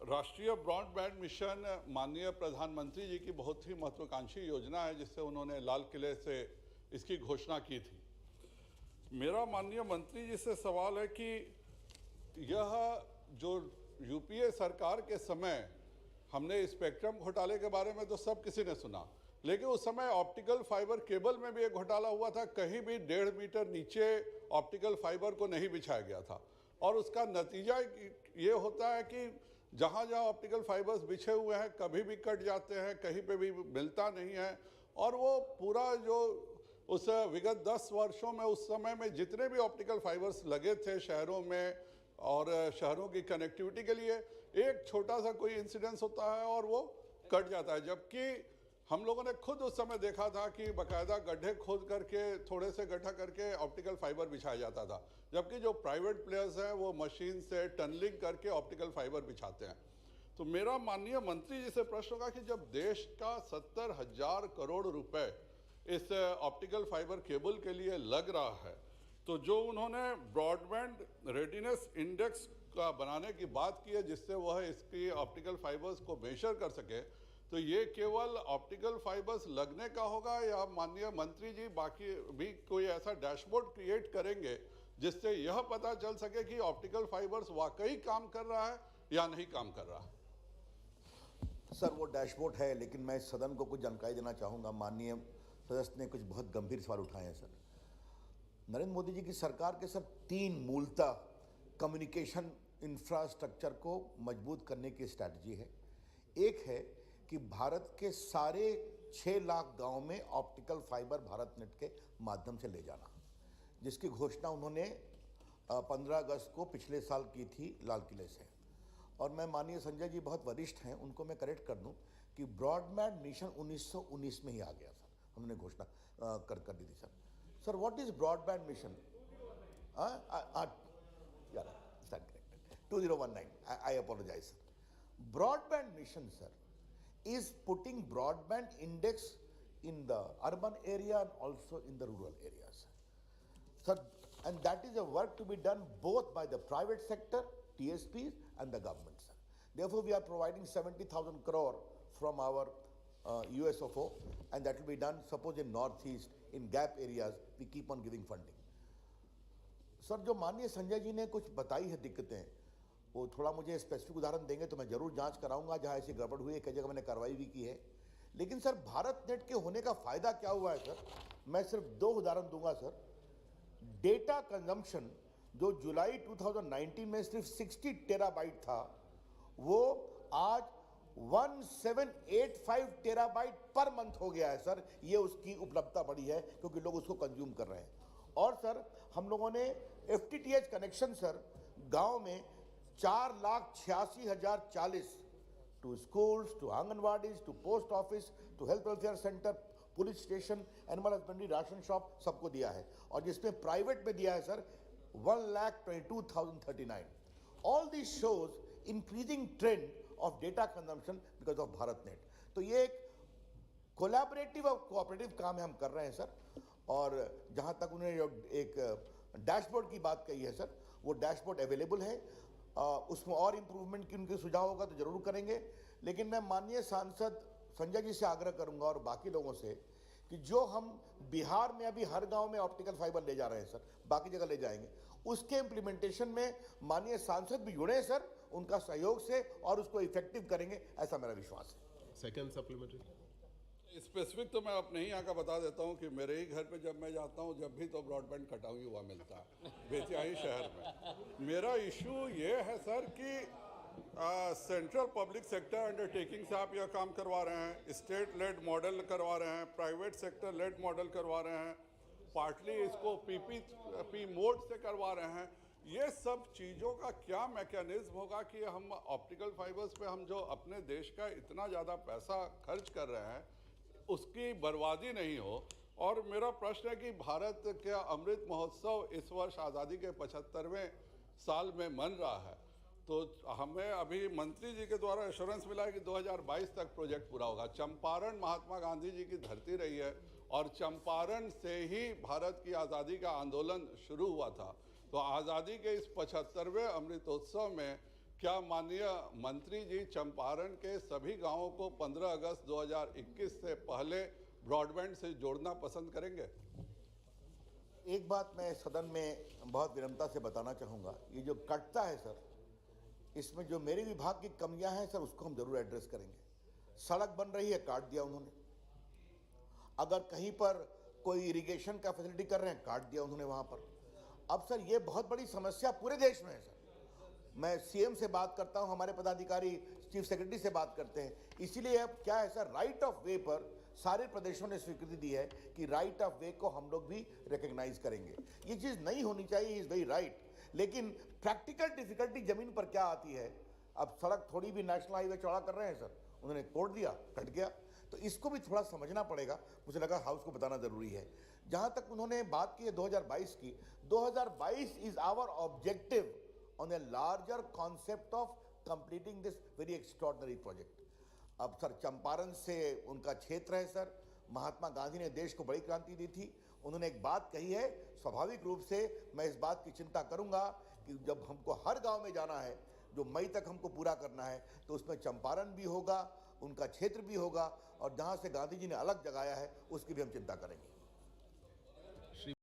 राष्ट्रीय broadband mission माननीय प्रधानमंत्री जी की बहुत ही महत्वाकांक्षी योजना है, जिससे उन्होंने लाल किले से इसकी घोषणा की थी। मेरा माननीय मंत्री जी से सवाल है कि यह जो यूपीए सरकार के समय हमने स्पेक्ट्रम घोटाले के बारे में तो सब किसी ने सुना, लेकिन उस समय ऑप्टिकल फाइबर केबल में भी एक घोटाला हुआ था। कहीं भी 1.5 मीटर नीचे ऑप्टिकल फाइबर को नहीं बिछाया गया था, और उसका नतीजा ये होता है कि जहाँ जहाँ ऑप्टिकल फाइबर्स बिछे हुए हैं कभी भी कट जाते हैं, कहीं पे भी मिलता नहीं है। और वो पूरा जो उस विगत 10 वर्षों में उस समय में जितने भी ऑप्टिकल फाइबर्स लगे थे शहरों में और शहरों की कनेक्टिविटी के लिए, एक छोटा सा कोई इंसिडेंस होता है और वो कट जाता है। जबकि हम लोगों ने खुद उस समय देखा था कि बाकायदा गड्ढे खोद करके थोड़े से गड्ढा करके ऑप्टिकल फाइबर बिछाया जाता था, जबकि जो प्राइवेट प्लेयर्स हैं वो मशीन से टनलिंग करके ऑप्टिकल फाइबर बिछाते हैं। तो मेरा माननीय मंत्री जी से प्रश्न होगा कि जब देश का 70,000 करोड़ रुपए इस ऑप्टिकल फाइबर केबल के लिए लग रहा है, तो जो उन्होंने ब्रॉडबैंड रेडिनेस इंडेक्स का बनाने की बात की है जिससे वह इसकी ऑप्टिकल फाइबर्स को मेजर कर सके, तो ये केवल ऑप्टिकल फाइबर्स लगने का होगा या माननीय मंत्री जी बाकी भी कोई ऐसा डैशबोर्ड क्रिएट करेंगे जिससे यह पता चल सके कि ऑप्टिकल फाइबर्स वाकई काम कर रहा है या नहीं काम कर रहा है? सर, वो डैशबोर्ड है, लेकिन मैं सदन को कुछ जानकारी देना चाहूँगा। माननीय सदस्य ने कुछ बहुत गंभीर सवाल उठाए हैं सर। नरेंद्र मोदी जी की सरकार के सर 3 मूलतः कम्युनिकेशन इंफ्रास्ट्रक्चर को मजबूत करने की स्ट्रैटेजी है। एक है कि भारत के सारे 6 लाख गांव में ऑप्टिकल फाइबर भारत नेट के माध्यम से ले जाना, जिसकी घोषणा उन्होंने 15 अगस्त को पिछले साल की थी लाल किले से। और मैं माननीय संजय जी बहुत वरिष्ठ हैं, उनको मैं करेक्ट कर दूं कि ब्रॉडबैंड मिशन 1919 में ही आ गया सर, हमने घोषणा कर दी थी sir. Sir, what is broadband mission? 2019, I apologise sir. Broadband mission sir is putting broadband index in the urban area and also in the rural areas. Sir, and that is a work to be done both by the private sector, TSPs, and the government, sir. Therefore, we are providing 70,000 crore from our USOFO, and that will be done, suppose in Northeast, in gap areas, we keep on giving funding. Sir, जो माननीय संजय जी ने कुछ बताई है दिक्कतें, वो थोड़ा मुझे स्पेसिफिक उदाहरण देंगे तो मैं जरूर जांच कराऊंगा जहां ऐसी गड़बड़ हुई है। कई जगह मैंने कार्रवाई भी की है। लेकिन सर, भारत नेट के होने का फायदा क्या हुआ है सर? मैं सिर्फ 2 उदाहरण दूंगा सर। डेटा कंजम्पशन जो जुलाई 2019 में सिर्फ 60 टेराबाइट था, वो आज 1785 टेराबाइट पर मंथ हो गया है सर। ये उसकी उपलब्धता बढ़ी है क्योंकि लोग उसको कंज्यूम कर रहे हैं। और सर, हम लोगों ने FTTH कनेक्शन सर गांव में 4,86,040 to schools, to anganwadis, to post office, to health welfare centre, police station, animal husbandry, ration shop, सबको दिया है। और जिसमें प्राइवेट में दिया है sir 1,22,039। All this shows increasing trend of data consumption because of Bharat Net. तो ये एक कोलैबोरेटिव और कोऑपरेटिव काम है, हम कर रहे हैं सर। और जहां तक उन्होंने एक डैशबोर्ड की बात कही है सर, वो डैशबोर्ड अवेलेबल है। उसमें और इम्प्रूवमेंट की उनके सुझाव होगा तो जरूर करेंगे। लेकिन मैं माननीय सांसद संजय जी से आग्रह करूंगा और बाकी लोगों से कि जो हम बिहार में अभी हर गांव में ऑप्टिकल फाइबर ले जा रहे हैं सर, बाकी जगह ले जाएंगे, उसके इम्प्लीमेंटेशन में माननीय सांसद भी जुड़े सर, उनका सहयोग से, और उसको इफेक्टिव करेंगे, ऐसा मेरा विश्वास है। सेकंड सप्लीमेंट्री स्पेसिफिक तो मैं अपने ही यहाँ का बता देता हूँ कि मेरे ही घर पे जब मैं जाता हूँ, जब भी तो ब्रॉडबैंड कटा हुआ मिलता है बेतियाही शहर में। मेरा इशू ये है सर कि सेंट्रल पब्लिक सेक्टर अंडरटेकिंग से आप यह काम करवा रहे हैं, स्टेट लेड मॉडल करवा रहे हैं, प्राइवेट सेक्टर लेड मॉडल करवा रहे हैं, पार्टली इसको PPP मोड से करवा रहे हैं। ये सब चीज़ों का क्या मैकेनिज्म होगा कि हम ऑप्टिकल फाइबर्स पे हम जो अपने देश का इतना ज़्यादा पैसा खर्च कर रहे हैं उसकी बर्बादी नहीं हो? और मेरा प्रश्न है कि भारत का अमृत महोत्सव इस वर्ष आज़ादी के 75वें साल में मन रहा है, तो हमें अभी मंत्री जी के द्वारा एश्योरेंस मिला है कि 2022 तक प्रोजेक्ट पूरा होगा। चंपारण महात्मा गांधी जी की धरती रही है और चंपारण से ही भारत की आज़ादी का आंदोलन शुरू हुआ था। तो आज़ादी के इस 75वें अमृतोत्सव में क्या माननीय मंत्री जी चंपारण के सभी गांवों को 15 अगस्त 2021 से पहले ब्रॉडबैंड से जोड़ना पसंद करेंगे? एक बात मैं सदन में बहुत विनम्रता से बताना चाहूँगा, ये जो कटता है सर, इसमें जो मेरे विभाग की कमियां हैं सर, उसको हम जरूर एड्रेस करेंगे। सड़क बन रही है, काट दिया उन्होंने। अगर कहीं पर कोई इरिगेशन का फैसिलिटी कर रहे हैं, काट दिया उन्होंने वहाँ पर। अब सर ये बहुत बड़ी समस्या पूरे देश में है सर। मैं सीएम से बात करता हूँ, हमारे पदाधिकारी चीफ सेक्रेटरी से बात करते हैं। इसीलिए अब क्या है सर, राइट ऑफ वे पर सारे प्रदेशों ने स्वीकृति दी है कि राइट ऑफ वे को हम लोग भी रिकग्नाइज करेंगे। ये चीज़ नहीं होनी चाहिए, इज़ वेरी राइट। लेकिन प्रैक्टिकल डिफिकल्टी जमीन पर क्या आती है, अब सड़क थोड़ी भी नेशनल हाईवे चौड़ा कर रहे हैं सर, उन्होंने तोड़ दिया, कट गया, तो इसको भी थोड़ा समझना पड़ेगा। मुझे लगा हाउस को बताना जरूरी है। जहाँ तक उन्होंने बात की है 2022 की, 2022 is our objective on a larger concept of completing this very extraordinary project. अब सर चंपारण से उनका क्षेत्र है सर, महात्मा गांधी ने देश को बड़ी क्रांति दी थी। उन्होंने एक बात कही है, स्वाभाविक रूप से मैं इस बात की चिंता करूंगा कि जब हमको हर गांव में जाना है, जो मई तक हमको पूरा करना है, तो उसमें चंपारण भी होगा, उनका क्षेत्र भी होगा, और जहां से गांधी जी ने अलग जगाया है उसकी भी हम चिंता करेंगे।